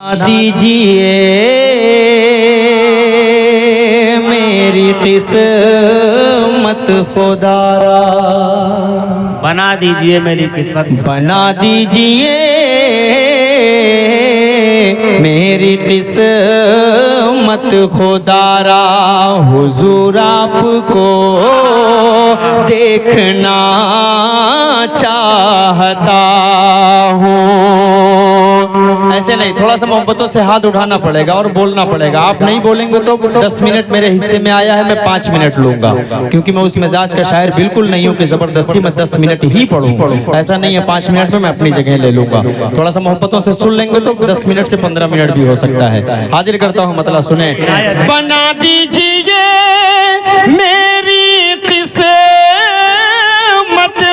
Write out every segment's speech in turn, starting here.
दीजिए मेरी किस्मत खुदारा, बना दीजिए मेरी किस्मत, बना दीजिए मेरी किस्मत खुदारा। हुजूर आपको देखना चाहता हूँ। ऐसे नहीं, थोड़ा सा मोहब्बतों से हाथ उठाना पड़ेगा और बोलना पड़ेगा। आप नहीं बोलेंगे तो 10 मिनट मेरे हिस्से में आया है, मैं 5 मिनट लूंगा, क्योंकि मैं उस मिजाज का शायर बिल्कुल नहीं हूँ कि जबरदस्ती मैं 10 मिनट ही पढ़ूं। ऐसा नहीं है, 5 मिनट में मैं अपनी जगह ले लूंगा। थोड़ा सा मोहब्बतों से सुन लेंगे तो 10 मिनट से 15 मिनट भी हो सकता है। हाजिर करता हूँ, मतलब सुने। बना दीजिए मेरी किस्मत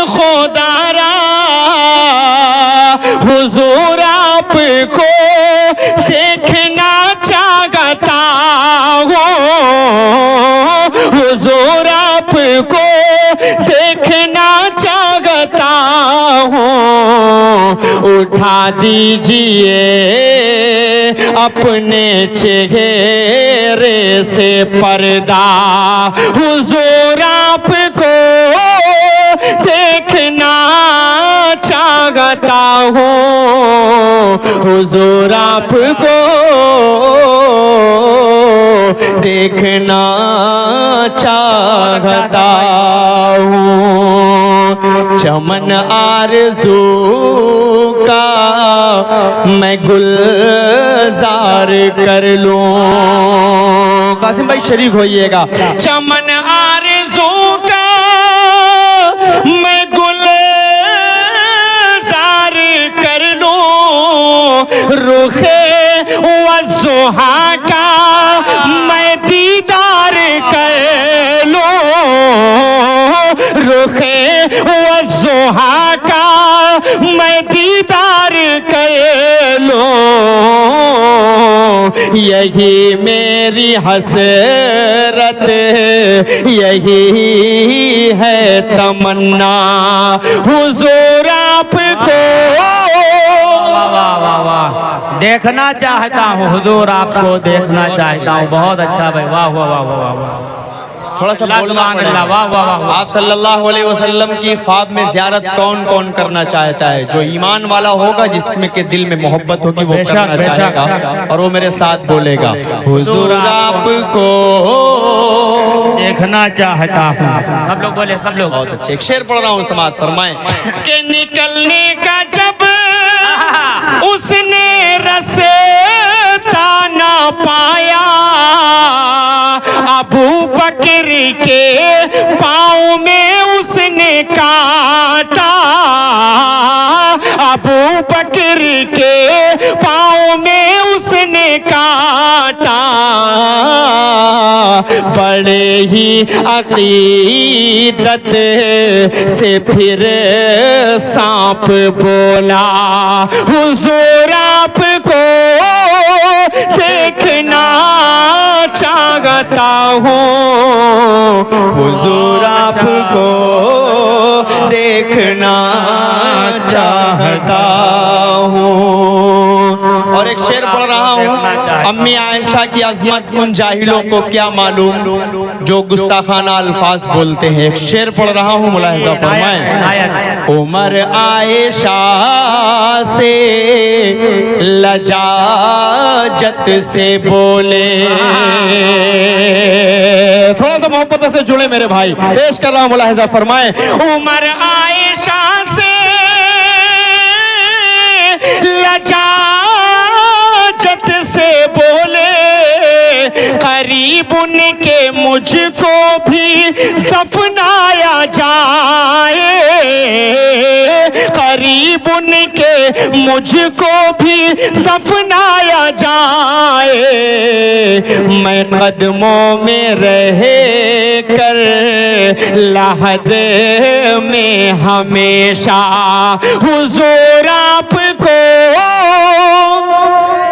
खुदारा, हुजूर आपको देखना चाहता हूँ, हुजूर आपको देखना चाहता हूँ। उठा दीजिए अपने चेहरे से पर्दा, हुजूर आपको देखना चाहता हूँ, हुजूर आपको देखना चाहता हूँ। चमन आरज़ू का मैं गुलजार कर लूं। कासिम भाई शरीक होइएगा। चमन आरज़ू का मैं गुलजार कर लूं, रुखे वज़ुहा का मैं दीदार कर लूं, रुखे वज़ुहा का मैं दीदार कर लूं। यही मेरी हसरत, यही है तमन्ना, हुजूर आपको देखना चाहता हूँ, हुजूर आपको देखना चाहता हूँ। बहुत अच्छा भाई, वाह वाह वाह वाह वाह। थोड़ा सा बोलना पड़ेगा। वाह वाह वाह। आप सल्लल्लाहु अलैहि वसल्लम की ख्वाब में ज़ियारत कौन कौन करना चाहता है? जो ईमान वाला होगा, जिसमें के दिल में मोहब्बत होगी, वो करना चाहेगा और वो मेरे साथ बोलेगा, हुजूर आपको देखना चाहता हूँ। सब लोग बोले, सब लोग। बहुत अच्छे। एक शेर पढ़ रहा हूँ, समाज फरमाएं के निकलने का जब उसने रास्ता ना पाया, अबू बकर के पाँव में उसने काटा, अबू बकर के पाँव में उसने काटा। बड़े ही अकीदत से फिर सांप बोला, हुजूर आपको देखना चाहता हूँ, हुजूर आपको देखना चाहता हूँ। और एक शेर पढ़ रहा हूँ, अम्मी आयशा की अजमत उन जाहिलों को क्या मालूम जो गुस्ताखाना अल्फाज बोलते हैं। एक शेर पढ़ रहा हूँ, मुलाहिजा फरमाएं। उमर आयशा से लजाजत से बोले, थोड़ा सा मोहब्बत से जुड़े मेरे भाई, पेश कर रहा हूँ, मुलाहिजा फरमाएं। उमर आयशा से लजाजत से बोले, करीब उनके मुझको भी दफनाया जाए, करीब उनके मुझको भी दफनाया जाए। मैं कदमों में रह कर लहद में हमेशा, हुजूर आपको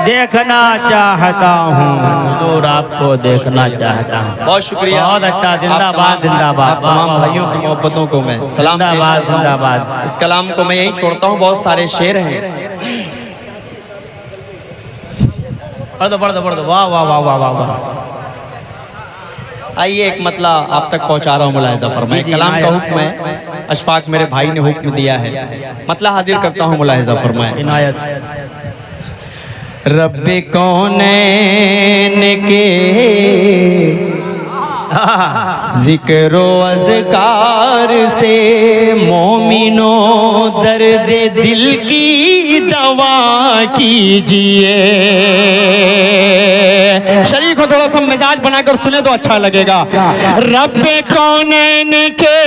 देखना चाहता हूँ, हुजूर आपको देखना चाहता हूँ। बहुत शुक्रिया, बहुत अच्छा। जिंदाबाद जिंदाबाद। तमाम भाइयों की मोहब्बतों को मैं सलाम पेश करता हूं। जिंदाबाद। इस कलाम को मैं यहीं छोड़ता हूँ, बहुत सारे शेर हैं। पढ़ दो वाह वाह वाह वाह वाह वाह। आइए एक मतला आप तक पहुंचा रहा हूँ, मुलाहिजा फरमाए। कलाम का हुक्म है, अशफाक मेरे भाई ने हुक्म दिया है, मतला हाजिर करता हूँ, मुलाहिजा फरमाए। इनायत। रब्बे कौनैन के जिक्रो अज़कार से मोमिनो दर्द दिल की दवा कीजिए। शरीक को थोड़ा सा मिजाज बनाकर सुने तो अच्छा लगेगा। रब्बे कौनैन के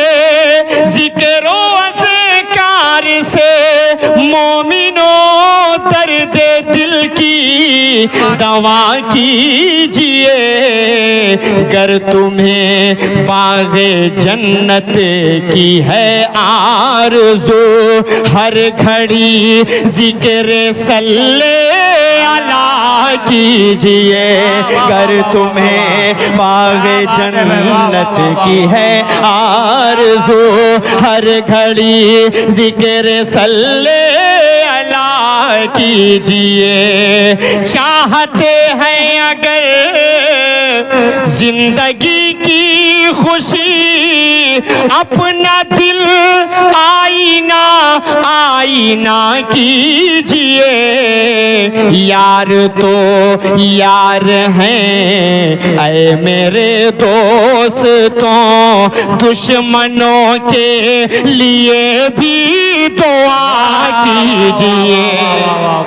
जिक्रो अज़कार से मोमिनो दर्द दिल की दवा कीजिए। गर तुम्हें बाग़े जन्नत की है आरज़ू, हर घड़ी ज़िक्र सल्ले अला कीजिए। गर तुम्हें बाग़े जन्नत की है आरज़ू, हर घड़ी ज़िक्र सल्ले अला कीजिए। चाहते हैं अगर जिंदगी की खुशी, अपना दिल आईना आईना कीजिए। यार तो यार हैं ऐ मेरे दोस्तों, दुश्मनों के लिए भी दुआ कीजिए।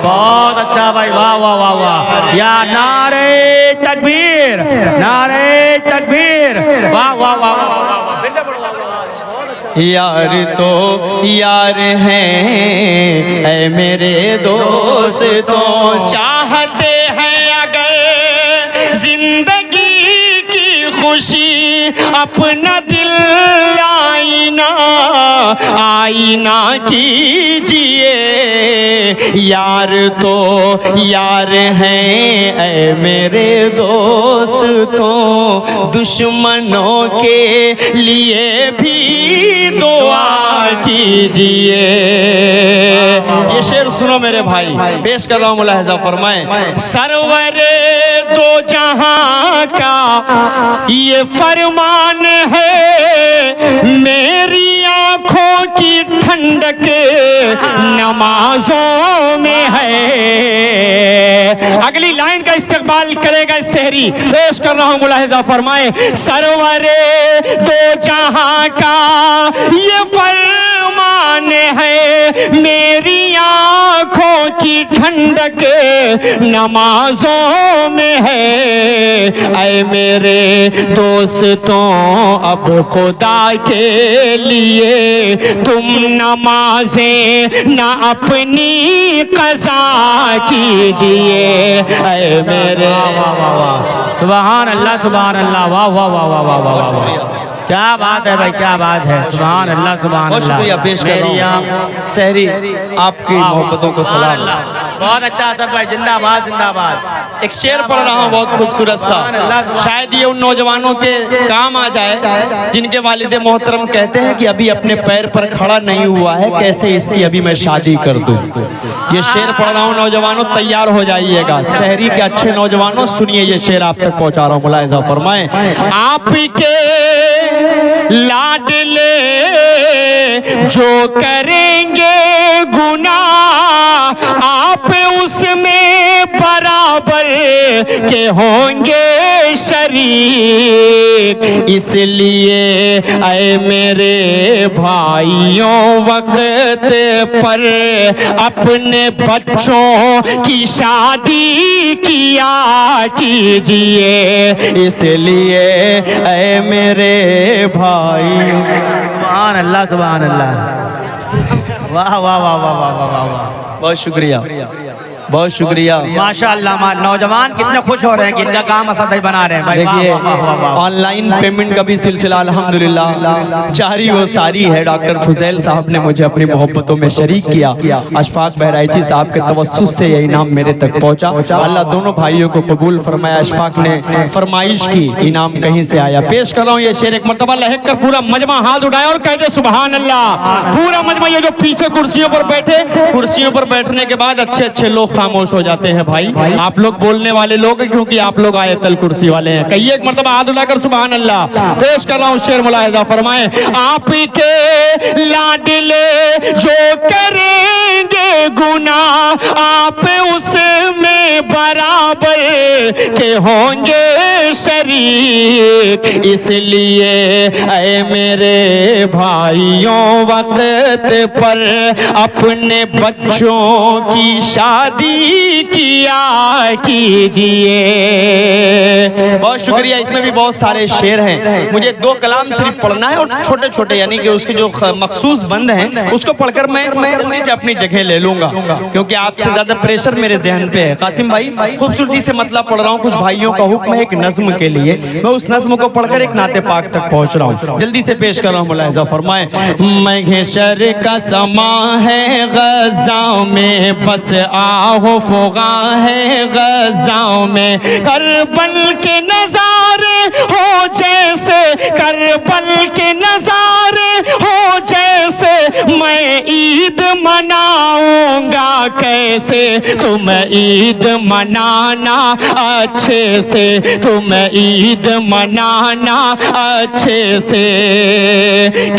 बहुत अच्छा भाई, वाह वाह वाह वाह। या नारे तकबीर, नारे तकबीर, वाह वाह वाह वाह। यार तो यार हैं ऐ मेरे दोस्तों, चाहते हैं अगर जिंदगी की खुशी, अपना दिल आईना आईना कीजिए। यार तो यार हैं ऐ मेरे दोस्तों, दुश्मनों के लिए भी दुआ कीजिए। ये शेर सुनो मेरे भाई, पेश कर रहा हूँ, मुलाहिजा फरमाएं। सरवरे दो जहां का ये फरमान है, मेरी आंखों की ठंडक नमाजों में है। अगली लाइन का इस्तेमाल करेगा शहरी, पेश कर रहा हूं, मुलाहिजा फरमाए। सरवरे दो जहां का ये फरमान है, मेरी आंखों की ठंडक नमाजों में है। ऐ मेरे दोस्तों अब खुदा के लिए तुम नमाजें ना अपनी कज़ा कीजिए। ऐ मेरे सुभान अल्लाह, सुभान अल्लाह, वाह वाह वाह वाह वाह वाह वाह। क्या बात है भाई, क्या बात है। सुभान अल्लाह, सुभान बहुत शुक्रिया पेश कर रहा हूं। सहरी आपकी मोहब्बतों को सलाम। बहुत अच्छा सब भाई, जिंदाबाद जिंदाबाद। एक शेर पढ़ रहा हूँ बहुत खूबसूरत सा, शायद ये उन नौजवानों के काम आ जाए जिनके वालिद मोहतरम कहते हैं कि अभी अपने पैर पर खड़ा नहीं हुआ है, कैसे इसकी अभी मैं शादी कर दूं। ये शेर पढ़ रहा हूँ, नौजवानों तैयार हो जाइएगा। शहरी के अच्छे नौजवानों सुनिए, ये शेर आप तक पहुंचा रहा हूँ, मुलाहिजा फरमाएं। आपके लाडले जो करेंगे गुनाह, आप उसमें बराबर के होंगे शरीक। इसलिए ऐ मेरे भाइयों वक्त पर अपने बच्चों की शादी किया कीजिए। इसलिए ऐ मेरे भाई। सुभान अल्लाह, सुभान अल्लाह, वाह वाह वाह वाह वाह वाह वाह। बहुत शुक्रिया, बहुत शुक्रिया। माशाअल्लाह, नौजवान कितने खुश हो रहे हैं कि इनका काम असद भाई बना रहे हैं भाई। देखिए ऑनलाइन पेमेंट का भी सिलसिला अल्हम्दुलिल्लाह जारी व सारी है। डॉक्टर फुजैल साहब ने मुझे अपनी मोहब्बतों में शरीक किया। अशफाक बहराइची साहब के तवस्सुस से ये इनाम मेरे तक पहुंचा। अल्लाह दोनों भाइयों को कबूल फरमाया। अशफाक ने फरमाइश की, इनाम कहीं से आया। पेश कर रहा हूँ ये शेर, एक मरतबा लहक कर पूरा मजमा हाथ उठाए और कह दे सुभान अल्लाह। पूरा मजमा, ये जो पीछे कुर्सियों पर बैठे, कुर्सियों पर बैठने के बाद अच्छे अच्छे लोग खामोश हो जाते हैं भाई। आप लोग बोलने वाले लोग हैं क्योंकि आप लोग आयतल कुर्सी वाले हैं। कहिए एक मरतबा हाथ उठाकर सुभान अल्लाह। पेश कर रहा हूँ शेर, मुलाहिजा फरमाएं। आपके लाडले जो करेंगे गुनाह आप उसमें बराबर के होंगे शरीक। इसलिए ऐ मेरे भाइयों वक्त पर अपने बच्चों की शादी किया कीजिए। बहुत शुक्रिया। इसमें भी बहुत सारे शेर हैं, मुझे 2 कलाम सिर्फ पढ़ना है और छोटे छोटे यानी कि उसके जो मखसूस बंद हैं उसको पढ़कर मैं जल्दी से अपनी जगह ले लूंगा क्योंकि आपसे ज्यादा प्रेशर मेरे जहन पे है। कासिम भाई खूबसूरती से मतलब पढ़ रहा हूँ, कुछ भाइयों का हुक्म है एक नज्म के लिए, मैं उस नज्म को पढ़कर एक नाते पाक तक पहुंच रहा हूँ। जल्दी से पेश कर रहा हूँ, मुलाहिजा फरमाएं। महशर का समा है गज़ा में, बस आहो फुगा है गज़ा में। करबल के नजारे हो जैसे, करबल के नजारे हो जैसे, मैं ईद मनाऊंगा कैसे। तुम ईद मनाना अच्छे से, तुम ईद मनाना अच्छे से।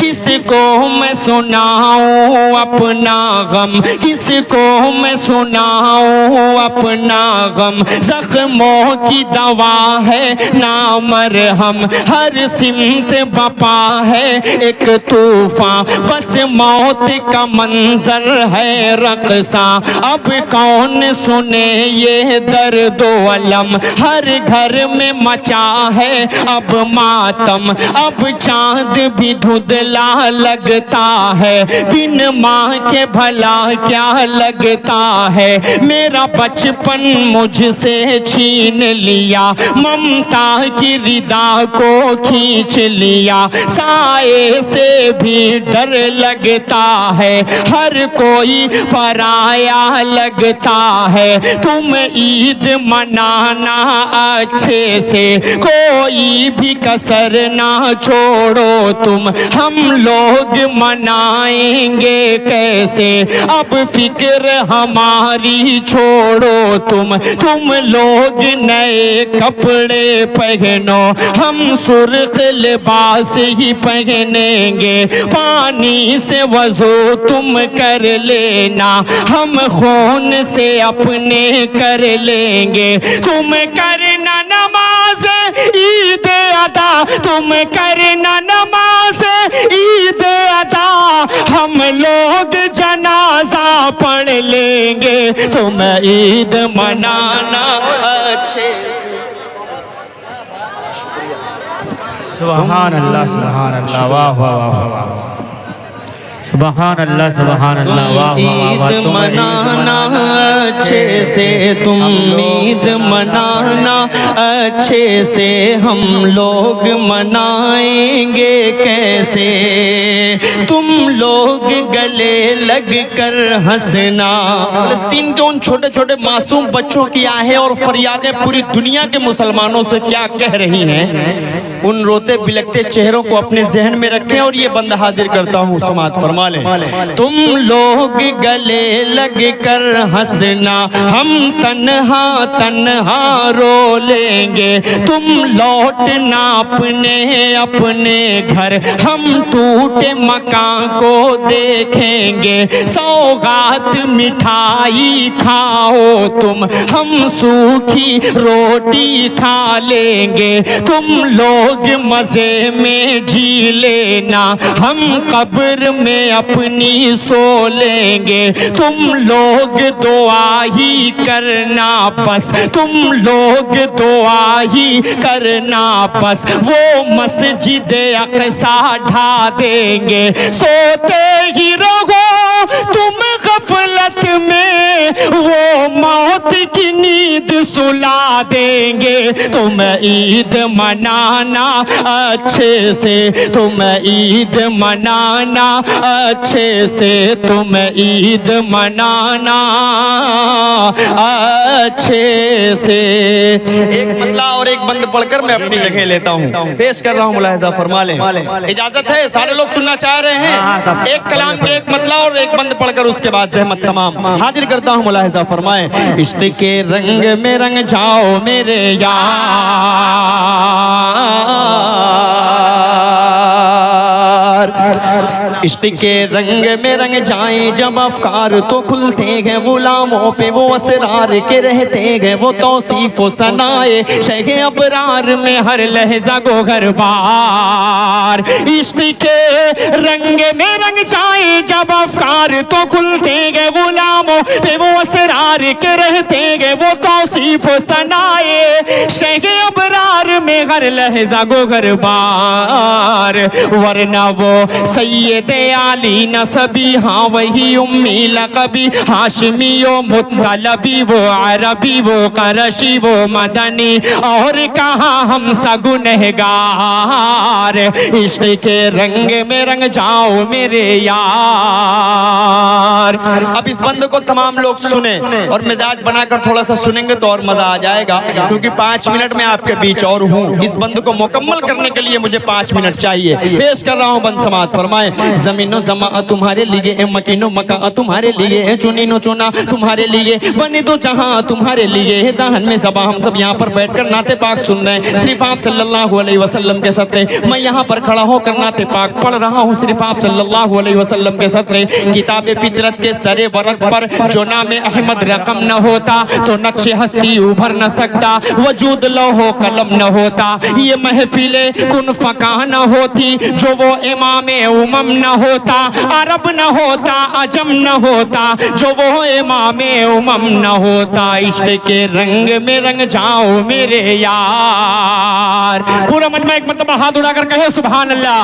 किसको मैं सुनाऊं अपना गम, किसको मैं सुनाऊं अपना गम। जख्मों की दवा है ना मरहम, हर सिमत बपा है एक तूफान। बस मौत का मंजर है रक़सा, अब कौन सुने ये दर्द अलम। हर घर में मचा है अब मातम, अब चांद भी धुंधला लगता है। बिन माँ के भला क्या लगता है, मेरा बचपन मुझसे छीन लिया। ममता की रिदा को खींच लिया, साए से भी डर लगता है। हर कोई पराया लगता है, तुम ईद मनाना अच्छे से। कोई भी कसर ना छोड़ो तुम, हम लोग मनाएंगे कैसे। अब फिक्र हमारी छोड़ो तुम लोग नए कपड़े पहनो, हम सुर्ख लिबास ही पहनेंगे। पानी से वजू तुम कर लेना, हम खून से अपने कर लेंगे। तुम करना नमाज ईद अदा, तुम करना नमाज ईद अदा, हम लोग जनाजा पढ़ लेंगे। तुम ईद मनाना अच्छे से। सुभान अल्लाह, सुभान अल्लाह, वाह वाह वाह वाह, सुभान अल्लाह, सुभान अल्लाह, वाह वाह वाह। ईद मनाना अच्छे से, तुम ईद मनाना अच्छे से, हम लोग मनाएंगे कैसे। तुम लोग गले लग कर हंसना। फिलिस्तीन के उन छोटे छोटे मासूम बच्चों की आहें और फरियादें पूरी दुनिया के मुसलमानों से क्या कह रही हैं, उन रोते बिलखते चेहरों को अपने जहन में रखें और ये बंदा हाजिर करता हूँ, समात फरमा लें। तुम लोग गले लग कर हंसना, हम तन्हा तन्हा रो लेंगे। तुम लौटना अपने अपने घर, हम टूटे मकान को देखेंगे। सौगात मिठाई खाओ तुम, हम सूखी रोटी खा लेंगे। तुम लोग मजे में जी लेना, हम कब्र में अपनी सो लेंगे। तुम लोग दुआ ही करना बस, तुम लोग दुआ ही करना बस। वो मस्जिद अक़सा ढा देंगे, सोते ही रहो तुम गफलत में, वो मौत की नींद सुला देंगे। तुम ईद मनाना अच्छे से, तुम ईद मनाना अच्छे से, तुम ईद मनाना अच्छे से। एक मतला और एक बंद पढ़कर मैं अपनी जगह लेता हूँ, पेश कर रहा हूँ, मुलाहिजा फरमा लें। इजाजत है, सारे लोग सुनना चाह रहे हैं। एक कलाम के एक मतला और एक बंद पढ़कर उसके बाद जहमत तमाम हाजिर कर करता हूँ, मुलाहिजा फरमाएं। इश्क के रंग में रंग जाओ मेरे यार, इश्क के रंग में रंग जाए जब अफकार तो खुलते हैं, गुलामों पे वो असरार के रहते हैं, वो तौसीफ व सनाए शेख अबरार में हर लहजा गोहर बार। इश्क के रंग में रंग जाए जब अफकार तो खुलते हैं, गुलामों पे वो असरार के रहते हैं, वो तौसीफ व सनाए शेख अबरार में हर लहजा गोहर बार। वरना वो सैयद आली नसबी, हाँ वही उम्मी लकबी, हाशमी वो मुत्तलबी, वो अरबी वो करशी वो मदनी, और कहाँ हम सा गुनहगार। इश्क के रंग में रंग जाओ मेरे यार। अब इस बंद को तमाम लोग सुने और मिजाज बनाकर थोड़ा सा सुनेंगे तो और मजा आ जाएगा, क्योंकि 5 मिनट में आपके बीच और हूँ। इस बंद को मुकम्मल करने के लिए मुझे 5 मिनट चाहिए। पेश कर रहा हूँ बंद समात फरमाए। जमीनो जमा तुम्हारे लिए, मकीनो मका तुम्हारे लिए, चुनीनो चुना तुम्हारे लिए, बने तो जहां तुम्हारे लिए, दाहन में ज़बा हम सब यहाँ पर बैठकर नाते पाक सुन रहे हैं सिर्फ आप सल्लल्लाहु अलैहि वसल्लम के सदक़े। मैं यहाँ पर खड़ा होकर नाते पाक पढ़ रहा हूँ सिर्फ आप सल्लल्लाहु अलैहि वसल्लम के सदक़े। किताब फितरत के सरे वरक पर जो नाम अहमद रकम न होता तो नक्श हस्ती उभर न सकता, वजूद लौहो कलम न होता, ये महफिले कुन फका न होती, जो वो इमाम उमम न होता, अरब न होता, अजम न होता, जो वो इमाम उमम न होता। इश्क के रंग में रंग जाओ मेरे यार। पूरा मजमा एक मतलब हाथ उड़ाकर कहे सुभान अल्लाह।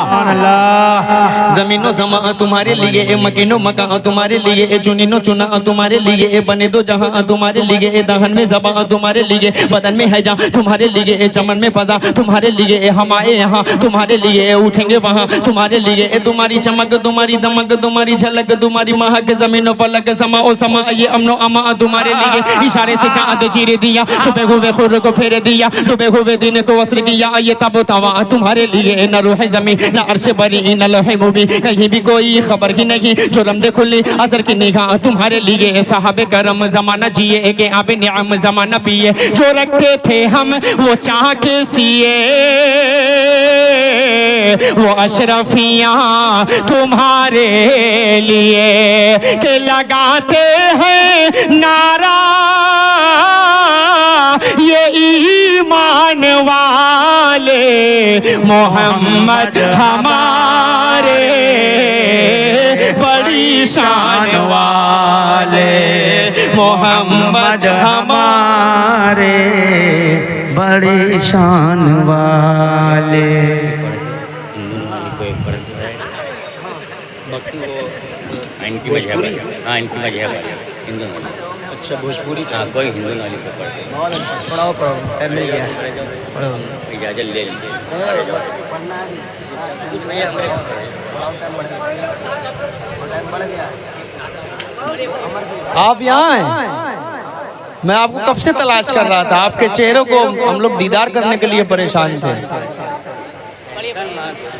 जमीनो जमा तुम्हारे लिए, मकीनो मका तुम्हारे लिए, चुनीनो चुना तुम्हारे लिए, बने दो जहां तुम्हारे लिए, दहन में ज़बा तुम्हारे लिए, बदन में है जहां तुम्हारे लिए, चमन में फजा तुम्हारे लिए, हम आए यहाँ तुम्हारे लिए, उठेंगे वहाँ तुम्हारे लिए, तुम्हारी चमक तुम्हारी दमक तुम्हारी झलक तुम्हारी महक, जमीन फलक समा ओ समा, ये अमनो अमा तुम्हारे लिए, इशारे से चाँद चीर दिया, छुपे हुए खुर को फेर दिया, डूबे हुए दिन को वस्र किया, ये तब तवा तुम्हारे लिए, न रूह जमी न अर्श बरी न लोहे मुबी, कहीं भी कोई खबर ही नहीं, जो रमदे खुली असर की निगाह तुम्हारे लिए, साहबे करम जमाना जिए के आबे निअम जमाना पिए, जो रखते थे हम वो चाह के सिए, वो अशरफियाँ तुम्हारे लिए के लगाते हैं नारा, ये ईमान वाले मोहम्मद हमारे बड़ी शान वाले, मोहम्मद हमारे बड़ी शान वाले। इनकी मजहब है, हाँ इनकी मजहब है हिंदू वाली। अच्छा भोजपुरी, हाँ कोई हिंदू वाली को पढ़ते हैं। पढ़ाओ पढ़ाओ टाइम मिल गया, पढ़ो इजाज़त ले लीजिए। आप यहाँ हैं? मैं आपको कब से तलाश कर रहा था, आपके चेहरों को हम लोग दीदार करने के लिए परेशान थे।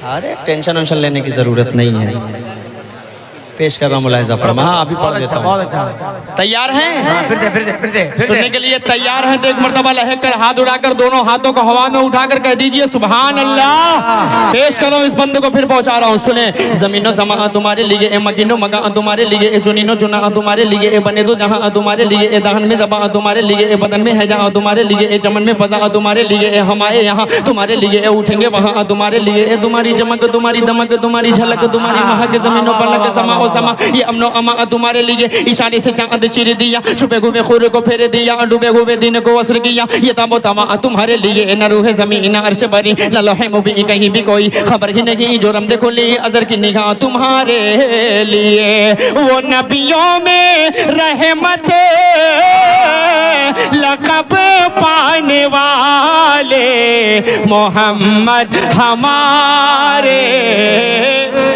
अरे टेंशन वेंशन लेने की जरूरत नहीं है। पेश कर रहा हूँ मुलाहिजा फरमा। हाँ अभी पढ़ देता हूँ। बहुत अच्छा। तैयार हैं? फिर से सुनने के लिए तैयार हैं तो एक मर्तबा लहक कर हाथ उड़ाकर दोनों हाथों को हवा में उठाकर कह दीजिए सुभान अल्लाह। पेश कर रहा हूँ इस बंदे को, फिर पहुंचा रहा हूँ। सुने। जमीनो जमा तुम्हारे लिए, मकीनो मका तुम्हारे लिए, चुनीनो चुना तुम्हारे लिए, बने दो जहाँ तुम्हारे लिए, दहन में ज़बा तुम्हारे लिए, बदन में है जहाँ तुम्हारे लिए, चमन में फजा तुम्हारे लिए, हम आए यहाँ तुम्हारे लिए, उठेंगे वहाँ तुम्हारे लिए, तुम्हारी चमक तुम्हारी दमक तुम्हारी झलक तुम्हारी महक, जमीनों पलक समा समा, ये अमनो अमा तुम्हारे लिए, इशारे से चाँद चीर दिया, छुपे हुए खुर को फेर दिया, डूबे हुए दिन को वस्र किया, ये तबो तवा तुम्हारे लिए, न रूह ज़मीन न अर्श बरी न लोहे मुबी, कहीं भी कोई खबर ही नहीं, जो रमदे खुली अज़र की निगाह तुम्हारे लिए, वो नबियों में रहमत लक़ब पाने वाले मोहम्मद हमारे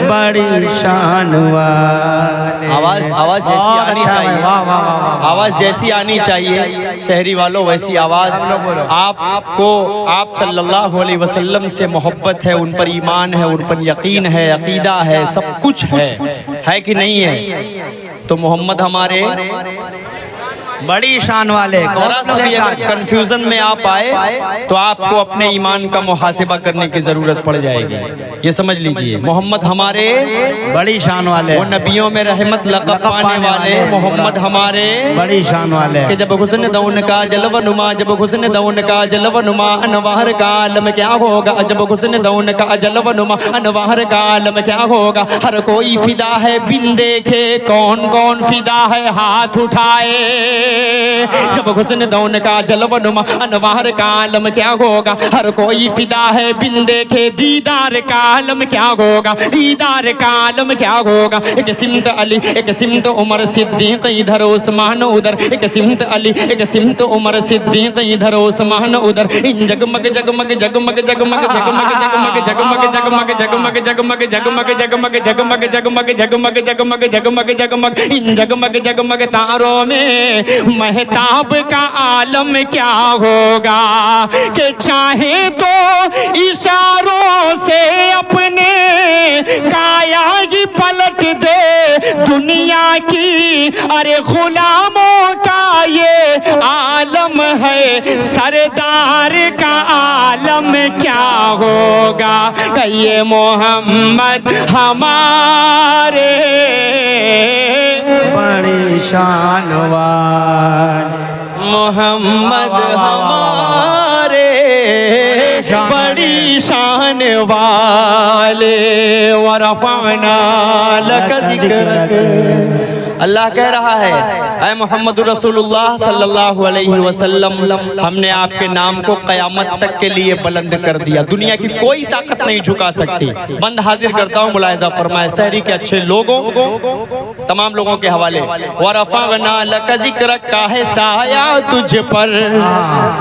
बड़ी शान वाले। आवाज जैसी बहुत आनी अच्छा भाई, चाहिए, वाह वाह वाह वाह। आवाज जैसी आनी चाहिए शहरी वालों, वैसी आवाज आपको, आप सल्लल्लाहु अलैहि वसल्लम से मोहब्बत है, उन पर ईमान है, उन पर यकीन है, अकीदा है, सब कुछ है कि नहीं है? तो मोहम्मद हमारे बड़ी शान वाले। जरा सा भी अगर कंफ्यूजन में आप आए तो आपको अपने ईमान का मुहासिबा करने की जरूरत पड़ जाएगी। ये समझ लीजिए, मोहम्मद हमारे बड़ी शान वाले, वो नबियों में रहमत लक़ब पाने वाले, मोहम्मद हमारे बड़ी शान वाले। कि जब हुस्न दौन का जलवा नुमा, जब हुस्न दौन का जलवा नुमा, अनवार का आलम क्या होगा, जब हुस्न दौन का जलवा नुमा, अनवार का आलम क्या होगा। हर कोई फिदा है बिन देखे, कौन कौन फिदा है हाथ उठाए। जब हुस्न दौन का जलवा नुमा, अनवार का आलम क्या होगा। हर कोई फिदा है बिन देखे, दीदार का आलम क्या होगा, दीदार का आलम क्या होगा। एक सिमत अली, एक सिमत उमर सिद्दीक, इधर उस्मान उधर, एक सिमत अली, एक सिमत उमर सिद्दीक, इधर उस्मान उधर। इन जगमग जगमग जगमग जगमग जगमग जगमग जगमग जगमग जगमग जगमग जगमग जगमग जगमग जगमग जगमग जगमग जगमग जगमग, इन जगमग जगमग तारों में महताब का आलम क्या होगा। कि चाहे तो इशारों से अपने काया ही पलट दे दुनिया की, अरे गुलामों का ये आलम है, सरदार का आलम क्या होगा। ये मोहम्मद हमारे बड़ी शान वाले, मोहम्मद हमारे बड़ी शान वाले, वरफ़अना लक ज़िक्रक। अल्लाह कह रहा है, ऐ मोहम्मद रसूलुल्लाह सल्लल्लाहु अलैहि वसल्लम, हमने आपके नाम को क़यामत तक के लिए बुलंद कर दिया, दुनिया की कोई ताकत नहीं झुका सकती। बंद हाजिर करता हूँ, मुलाहिज़ा फरमाए शहरी के अच्छे लोगों, तमाम लोगों के हवाले। वरफ़अना लक ज़िक्रक का है साया तुझ पर,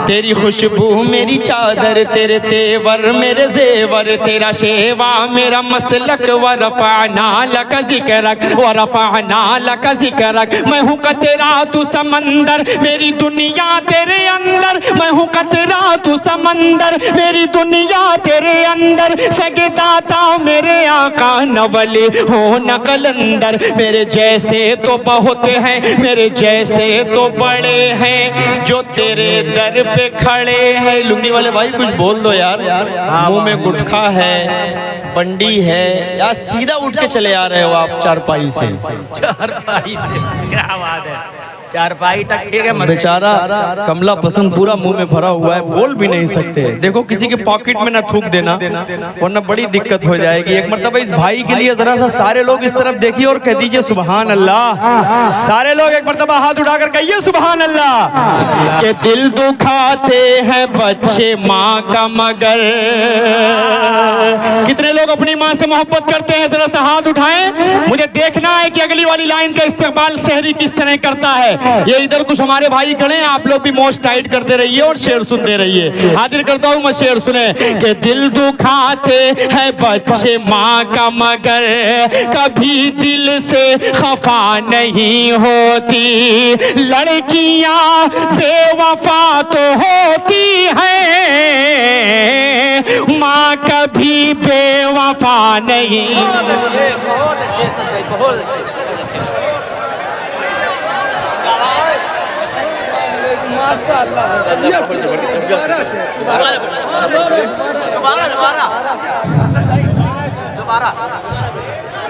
तेरी खुशबू मेरी चादर, तेरे तेवर मेरे जेवर, तेरा शेवा मेरा मसलक। वरफ़अना लक ज़िक्रक, वरफ़अना लक ज़िक्रक। मैं हूँ कतरा तू समंदर, मेरी दुनिया तेरे अंदर। मैं हूँ कतरा तू समंदर, मेरी दुनिया तेरे अंदर। सगदाता मेरे आका नवली हो न कलंदर। मेरे जैसे तो बहुत हैं, मेरे जैसे तो बड़े हैं, जो तेरे दर पे खड़े हैं। लुंगी वाले भाई कुछ बोल दो यार, मुंह में गुटखा है, बंडी है, या सीधा उठ के चले आ रहे हो आप चारपाई से। चारपाई से क्या बात है, चारपाई तक ठीक है। बेचारा कमला पसंद पूरा मुंह में भरा हुआ है, बोल भी नहीं सकते। देखो किसी के पॉकेट में ना थूक देना, वरना बड़ी दिक्कत हो जाएगी। एक मर्तबा इस भाई के लिए जरा सा सारे लोग इस तरफ देखिए और कह दीजिए सुभान अल्लाह। सारे लोग एक मर्तबा हाथ उठाकर कहिए सुभान अल्लाह। के दिल दुखाते हैं बच्चे माँ का मगर। कितने लोग अपनी माँ से मोहब्बत करते हैं, जरा सा हाथ उठाएं। मुझे देखना है कि अगली वाली लाइन का इस्तेमाल शहरी किस तरह करता है। ये इधर कुछ हमारे भाई खड़े हैं, आप लोग भी मोस्ट टाइट करते रहिए और शेर सुनते रहिए। हाजिर करता हूँ मैं, शेर सुने। कि दिल दुखाते हैं बच्चे माँ का मगर, कभी दिल से खफा नहीं होती। लड़कियां बेवफा तो होती हैं, माँ कभी बेवफा नहीं।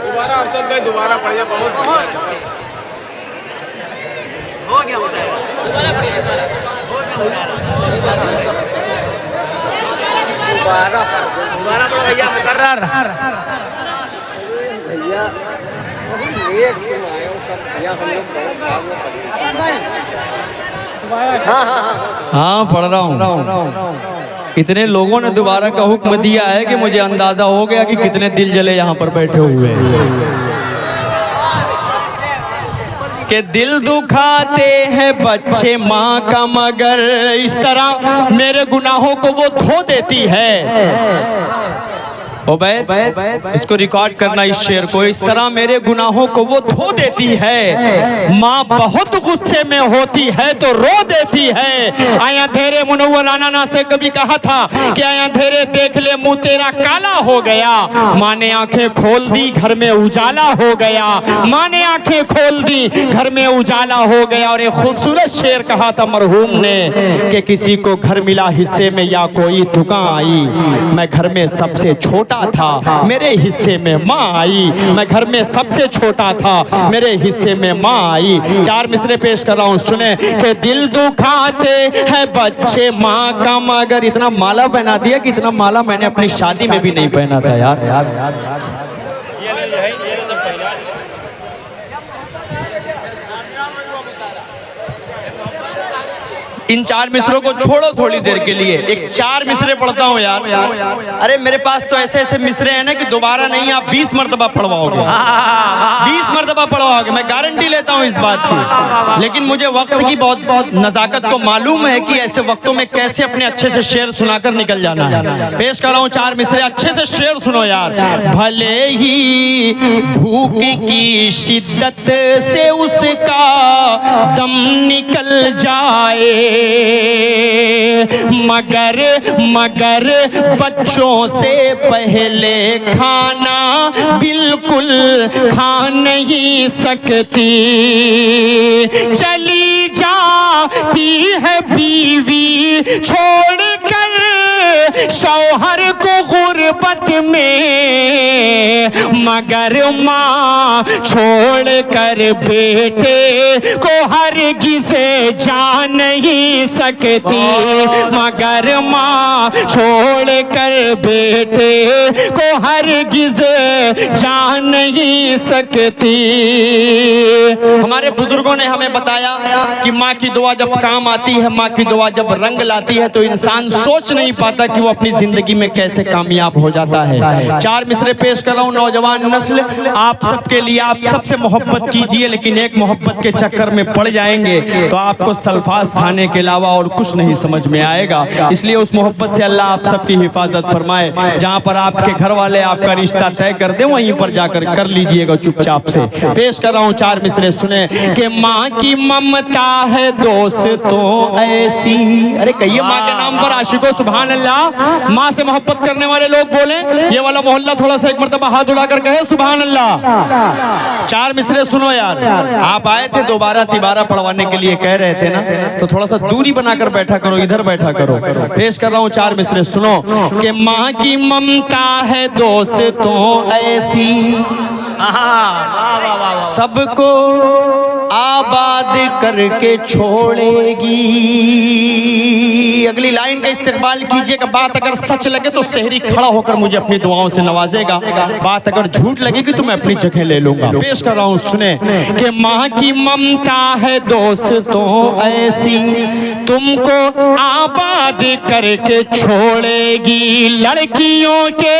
दोबारा अफसर भाई दोबारा पढ़िए, बहुत हो गया दोबारा पढ़ो भैया, मुकर्रर भैया। हाँ पढ़ रहा हूँ। इतने लोगों ने दोबारा का हुक्म दिया है कि मुझे अंदाजा हो गया कि कितने दिल जले यहाँ पर बैठे हुए हैं। कि दिल दुखाते हैं बच्चे माँ का मगर, इस तरह मेरे गुनाहों को वो धो देती है। उबैद, इसको रिकॉर्ड करना इस शेर को। इस तरह मेरे गुनाहों को वो धो देती है, माँ बहुत गुस्से में होती है तो रो देती है। आया धेरे मुनव्वर राना से कभी कहा था कि आया धेरे देख ले मुंह तेरा काला हो गया। माँ ने आंखें खोल दी, घर में उजाला हो गया। माँ ने आंखें खोल दी, घर में उजाला हो गया। और एक खूबसूरत शेर कहा था मरहूम ने कि किसी को घर मिला हिस्से में या कोई दुकान आई, मैं घर में सबसे छोटा था, मेरे हिस्से में माँ आई। मैं घर में सबसे छोटा था, मेरे हिस्से में माँ आई। 4 मिसरे पेश कर रहा हूँ, सुने कि दिल दुखाते हैं बच्चे माँ का मगर। इतना माला पहना दिया कि इतना माला मैंने अपनी शादी में भी नहीं पहना था यार। इन 4 मिसरों को छोड़ो थोड़ी देर के लिए, एक 4 मिसरे पढ़ता हूँ यार। अरे मेरे पास तो ऐसे ऐसे मिसरे हैं ना कि दोबारा नहीं, आप 20 मरतबा पढ़वाओगे, 20 मरतबा पढ़वाओगे, मैं गारंटी लेता हूँ इस बात की। लेकिन मुझे वक्त की बहुत नजाकत को मालूम है कि ऐसे वक्तों में कैसे अपने अच्छे से शेर सुनाकर निकल जाना है। पेश कर रहा हूँ 4 मिसरे, अच्छे से शेर सुनो यार। भले ही भूख की शिद्दत से उसका दम निकल जाए, मगर बच्चों से पहले खाना बिल्कुल खा नहीं सकती। चली जाती है बीवी छोड़कर शौहर को गुर्बत में, मगर माँ छोड़कर बेटे को हरगिज़ जा नहीं सकती। मगर माँ छोड़कर बेटे को हरगिज़ जा नहीं सकती। हमारे बुजुर्गों ने हमें बताया कि माँ की दुआ जब काम आती है, माँ की दुआ जब रंग लाती है तो इंसान सोच नहीं पाता कि वो अपनी जिंदगी में कैसे कामयाब हो जाता है। 4 मिसरे पेश कर रहा हूँ, नौजवान नस्ल आप सबके लिए। आप सबसे मोहब्बत कीजिए, लेकिन एक मोहब्बत के चक्कर में पड़ जाएंगे तो आपको सल्फास खाने के अलावा और कुछ नहीं समझ में आएगा। इसलिए उस मोहब्बत से अल्लाह आप सबकी हिफाजत फरमाए। जहाँ पर आपके घर वाले आपका रिश्ता तय कर दे वहीं पर जाकर कर लीजिएगा चुपचाप से। पेश कर रहा हूँ 4 मिसरे, सुने कि माँ की ममता है दोस्तों ऐसी। अरे कहिए माँ के नाम पर आशिको सुभान अल्लाह। माँ से मोहब्बत करने वाले लोग बोले, ये वाला मोहल्ला थोड़ा सा एक मरतबा हाथ उठाकर कहे सुभान अल्लाह। 4 मिसरे सुनो यार। आप आए थे दोबारा तिबारा पढ़वाने के लिए, कह रहे थे ना, तो थोड़ा सा दूरी बनाकर बैठा करो, इधर बैठा करो। पेश कर रहा हूँ 4 मिसरे, सुनो कि माँ की ममता है दोस्तों ऐसी, सबको आबाद करके छोड़ेगी। अगली लाइन का इस्तेमाल कीजिएगा। बात अगर सच लगे तो सहरी खड़ा होकर मुझे अपनी दुआओं से नवाजेगा, बात अगर झूठ लगेगी तो मैं अपनी जगह ले लूंगा। पेश कर रहा हूँ, सुने कि माँ की ममता है दोस्तों ऐसी, तुमको आबाद करके छोड़ेगी। लड़कियों के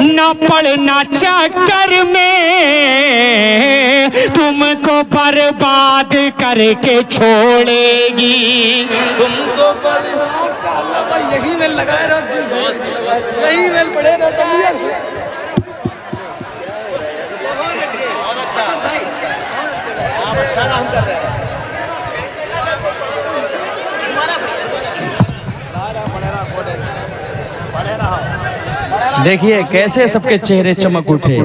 न पड़ना चक्कर में तुमको बर्बाद करके छोड़ेगी। तुमको यही मेल लगाए रहा, यही मेल पड़े रहा। अच्छा काम कर रहे हैं। देखिए कैसे सबके चेहरे चमक उठे,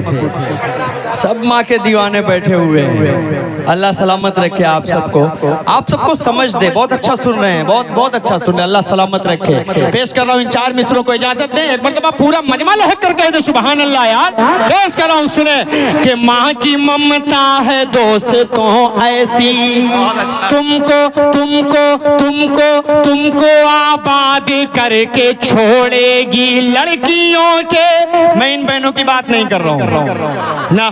सब माँ के दीवाने बैठे हुए हैं। अल्लाह सलामत रखे आप सबको समझ दे। बहुत अच्छा सुन रहे हैं, बहुत अच्छा सुन रहे हैं, अल्लाह सलामत रखे। पेश कर रहा हूँ इन 4 मिसरों को, इजाजत दें एक मरतबा पूरा मजमा लहक कर कह दे सुभान अल्लाह यार। पेश कर रहा हूँ, सुने कि माँ की ममता है दोस्तों ऐसी, तुमको तुमको तुमको तुमको आबाद करके छोड़ेगी। लड़कियों के, मैं इन बहनों की बात नहीं कर रहा हूँ ना,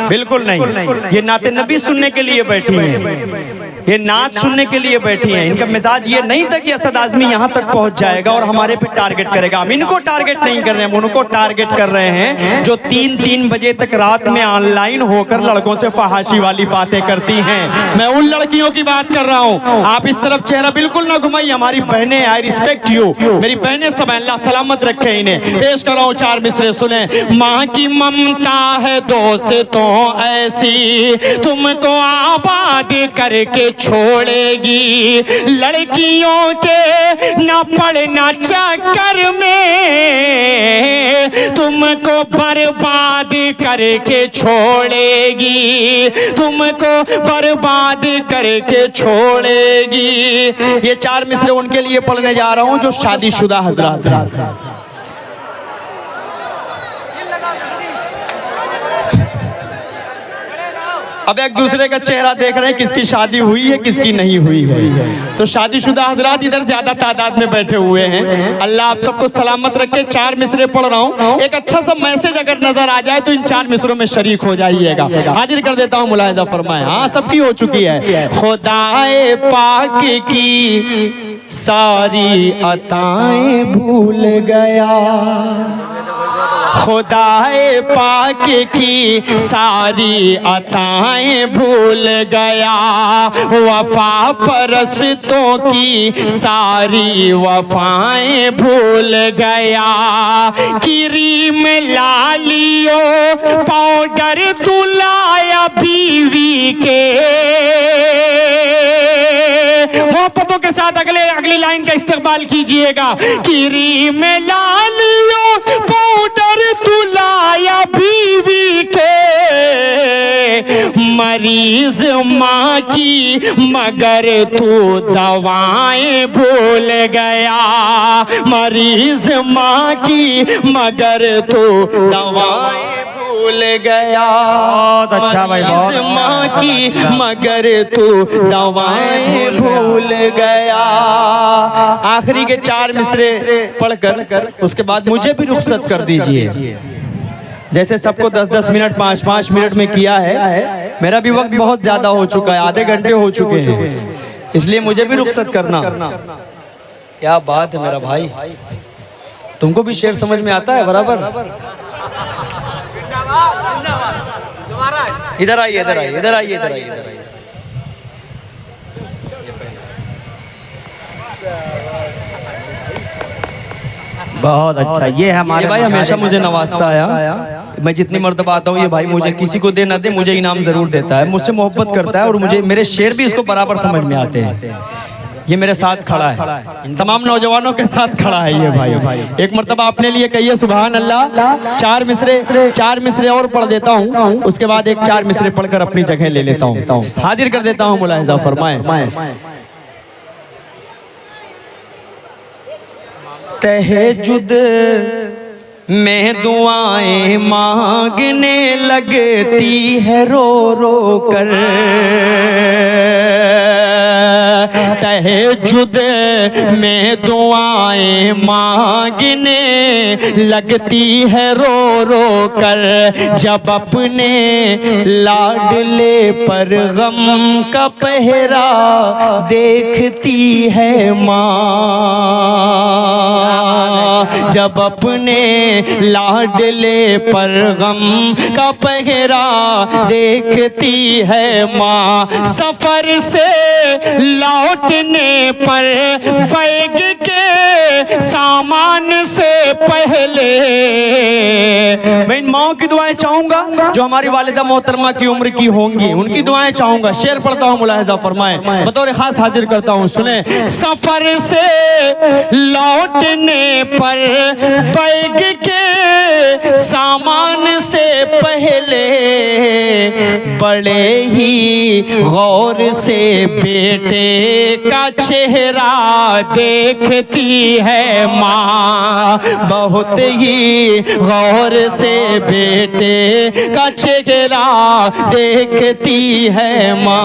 बिल्कुल नहीं, ये नाते नबी सुनने के लिए बैठी हैं। ये नाच सुनने के लिए बैठी हैं। इनका मिजाज ये नहीं था कि असद आजमी यहाँ तक पहुँच जाएगा और हमारे पे टारगेट करेगा। हम इनको टारगेट नहीं कर रहे हैं, उनको टारगेट कर रहे हैं जो 3-3 बजे तक रात में ऑनलाइन होकर लड़कों से फहाशी वाली बातें करती हैं। मैं उन लड़कियों की बात कर रहा हूँ। आप इस तरफ चेहरा बिल्कुल ना घुमाइए। हमारी बहनें, आई रिस्पेक्ट यू, मेरी बहनें सब हैं, अल्लाह सलामत रखे इन्हें। पेश कर रहा हूँ 4 मिसरे, सुने। माँ की ममता है दोस्तों ऐसी, तुमको आबाद करके छोड़ेगी। लड़कियों के न पड़ना चक्कर में, तुमको बर्बाद करके छोड़ेगी, तुमको बर्बाद करके छोड़ेगी। ये 4 मिसरे उनके लिए पढ़ने जा रहा हूं जो शादीशुदा हजरात हैं। अब एक दूसरे का चेहरा देख रहे हैं, किसकी शादी हुई है किसकी नहीं हुई है। तो शादीशुदा हजरात इधर ज्यादा तादाद में बैठे हुए हैं। अल्लाह आप सबको सलामत रखे। 4 मिसरे पढ़ रहा हूँ, एक अच्छा सा मैसेज अगर नजर आ जाए तो इन 4 मिसरों में शरीक हो जाइएगा। हाजिर कर देता हूँ, मुलाहिजा फरमाए। हाँ, सबकी हो चुकी है। खुदाए पाक की सारी अताएं भूल गया, खुदाए पाक की सारी अताएं भूल गया, वफा परस्तों की सारी वफाएं भूल गया। क्रीम लालियो पाउडर तुलाया बीवी के, मोहब्बतों के साथ अगली लाइन का इस्तेमाल कीजिएगा। क्रीम लालियो पाउडर तुलाया बीवी के, मरीज माँ की मगर तू दवाएं भूल गया। मरीज माँ की मगर तू दवाएं भूल गया। बहुत अच्छा भाई, बहुत मरीज माँ की मगर तू दवाएं भूल गया। आखिरी के 4 मिसरे पढ़कर उसके बाद मुझे भी रुखसत कर दीजिए। जैसे सबको 10-10 मिनट 5-5 मिनट में किया है, मेरा भी वक्त बहुत ज्यादा हो चुका है, आधे घंटे हो चुके हैं, इसलिए मुझे भी रुखसत करना। क्या बात है मेरा भाई, तुमको भी शेर समझ में आता है बराबर? इधर आइए, इधर आइए, इधर आइए, इधर आइए, इधर आइए। बहुत अच्छा। ये है हमारे भाई, हमेशा मुझे नवाजता आया। मैं जितनी मर्तबा आता हूँ ये भाई मुझे, किसी को दे ना दे, मुझे इनाम जरूर देता है, मुझसे मोहब्बत करता है और मुझे मेरे शेर भी इसको बराबर समझ में आते हैं। ये मेरे साथ खड़ा है, तमाम नौजवानों के साथ खड़ा है ये भाई। एक मर्तबा अपने लिए कहिए सुभान अल्लाह। 4 मिसरे और पढ़ देता हूँ, उसके बाद एक 4 मिसरे पढ़कर अपनी जगह ले लेता हूँ। हाजिर कर देता हूँ, मुलाहिजा फरमाए। तहज्जुद में दुआएं मांगने लगती है रो रो कर, तहज्जुद में दुआएं मांगने लगती है रो रो कर, जब अपने लाडले पर गम का पहरा देखती है माँ, जब अपने लाडले पर गम का पहरा देखती है माँ। सफर से लौटने पर बैग के सामान से पहले, मैं इन माओं की दुआएं चाहूंगा जो हमारी वालिदा मोहतरमा की उम्र की होंगी, उनकी दुआएं चाहूंगा। शेर पढ़ता हूँ, मुलाहिजा फरमाए, बतौर खास हाजिर करता हूँ, सुने। सफर से लौटने पर बैग के सामान से पहले बड़े ही गौर से बेटे का चेहरा देखती है माँ, बहुत ही गौर से बेटे का चेहरा देखती है माँ।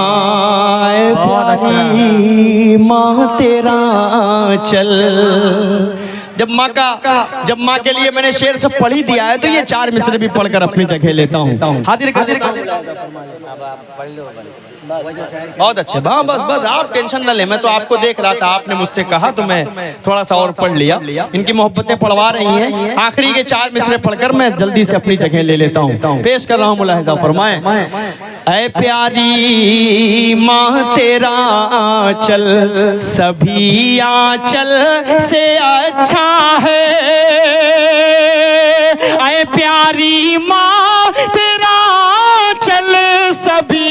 प्यारी माँ तेरा चल। जब माँ के लिए मैंने शेर से पढ़ ही दिया है तो ये 4 मिसरे भी पढ़कर अपनी जगह लेता हूँ। हाजिर कर देता हूँ। बहुत अच्छे। हाँ बस बस आप टेंशन न ले, मैं तो आपको देख रहा था, आपने मुझसे कहा तो मैं थोड़ा सा और पढ़ लिया। इनकी मोहब्बतें पढ़वा रही हैं, आखिरी के 4 मिसरे पढ़कर मैं जल्दी से अपनी जगह ले लेता हूँ। पेश कर रहा हूँ, मुलाहिजा फरमाएं। ऐ प्यारी माँ तेरा आंचल सभी आंचल से अच्छा है। ऐ प्यारी माँ तेरा आंचल सभी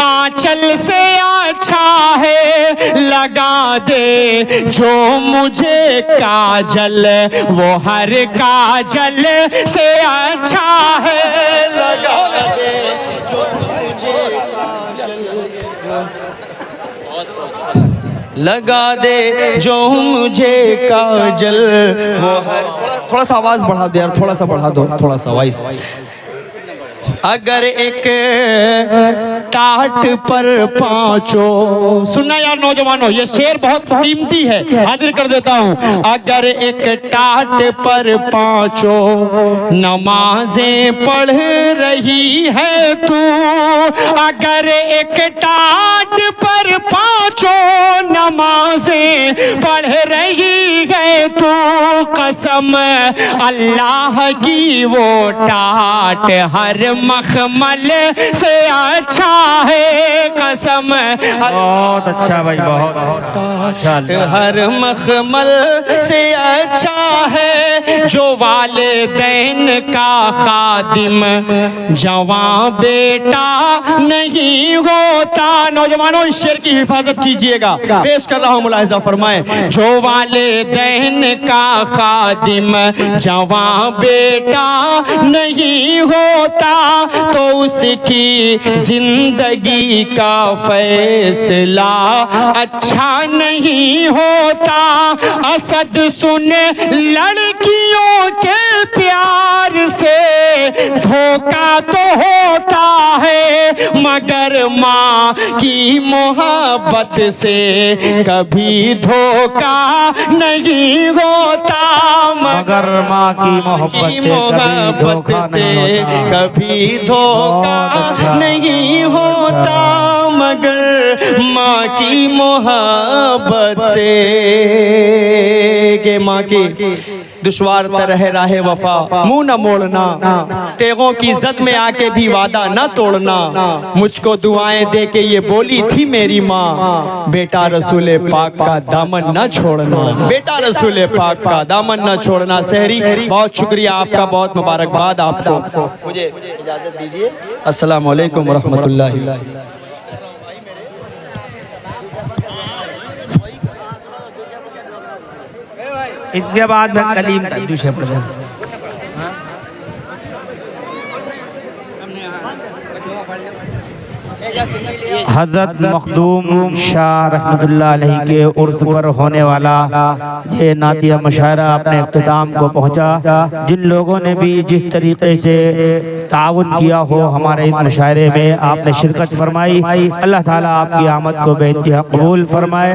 आंचल से अच्छा है। लगा दे जो मुझे काजल वो हर काजल से अच्छा है। लगा दे जो मुझे लगा दे जो मुझे काजल वो हर। थोड़ा सा आवाज बढ़ा दे यार, थोड़ा सा बढ़ा दो, थोड़ा सा वॉइस। अगर एक टाट पर पांचों, सुनना यार नौजवानों, ये शेर बहुत कीमती है, हाजिर कर देता हूँ। अगर एक टाट पर पांचों नमाजें पढ़ रही है तू, अगर एक टाट पर पांचों नमाजें पढ़ रही है तू, कसम अल्लाह की वो टाट हर मखमल से अच्छा है। कसम बहुत अच्छा भाई, बहुत हर मखमल से अच्छा है। जो वालिदैन का खादिम जवां बेटा नहीं होता। नौजवानों इस शेर की हिफाजत कीजिएगा, पेश कर रहा हूँ, मुलाहिजा फरमाएं। जो वालिदैन का खादिम जवां बेटा नहीं होता, तो उसकी जिंदगी का फैसला अच्छा नहीं होता। असद सुन लड़कियों के प्यार से धोखा तो होता है, मगर माँ की मोहब्बत से कभी धोखा नहीं होता। मगर माँ की मोहब्बत से कभी धोखा नहीं होता, मगर माँ की मोहब्बत से। के माँ की दुश्वार तरह राहे वफा मुंह न मोड़ना, तेगों की जद में आके भी वादा न तोड़ना। मुझको दुआएं दे के ये बोली थी मेरी माँ, बेटा रसूल पाक का दामन न छोड़ना, बेटा रसूल पाक का दामन न छोड़ना। सहरी बहुत शुक्रिया आपका, बहुत मुबारकबाद आपको। मुझे इजाजत दीजिए, अस्सलाम वालेकुम रहमतुल्लाहि। इसके बाद मैं कलीम तक शेर पढ़ रहा हज़रत मखदूम शाह रहमतुल्लाह अलैहि के उर्स पर होने वाला ये नातिया मुशायरा अपने इख्तिताम को पहुंचा। जिन लोगों ने भी जिस तरीके से ताउन किया हो हमारे इस मुशायरे में, आपने शिरकत फरमाई, अल्लाह ताला आपकी आमद को बेइंतहा कबूल फरमाए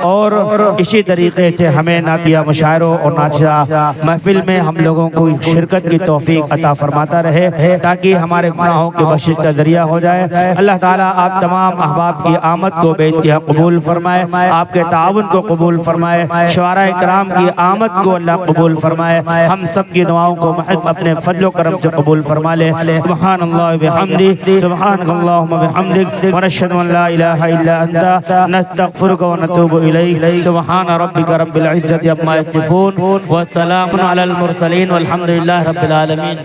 और इसी तरीके से हमें नातिया मुशायरों और नातिया महफिल में हम लोगों को शिरकत की तौफीक अता फरमाता रहे, ताकि हमारे गुनाहों की बख्शिश का जरिया हो जाए। अल्लाह ताला आप तमाम अहबाब की आमद को बेइंतहा कबूल फरमाए, आपके ताउन को कबूल फरमाए, शुअराए किराम की आमद को अल्लाह कबूल फरमाए। हम सब की दुआओं को महज अपने फजल करम से कबूल फरमा ले। सुब्हानल्लाह बिहम्दी, सुब्हानकल्लाहुम्मा बिहम्दिक, व नशहदु अन ला इलाहा इल्ला अंता, नस्तगफिरुका व नतूबु इलैक। सुब्हान रब्बिका रब्बिल इज्जति अम्मा यसिफून, व सलामुन अलल मुरसलीन, वल्हम्दुलिल्लाहि रब्बिल आलमीन।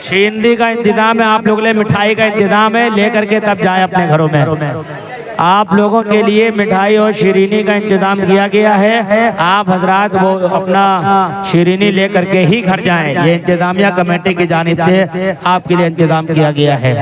शींदी का इंतजाम है, आप लोगों के लिए मिठाई का इंतजाम है, लेकर के तब जाएं अपने घरों में। आप लोगों के लिए मिठाई और शीरीनी का इंतजाम किया गया है, आप हजरात वो अपना शीरीनी लेकर के ही घर जाएं। ये इंतजामिया कमेटी की जानिब से आपके लिए इंतजाम किया गया है।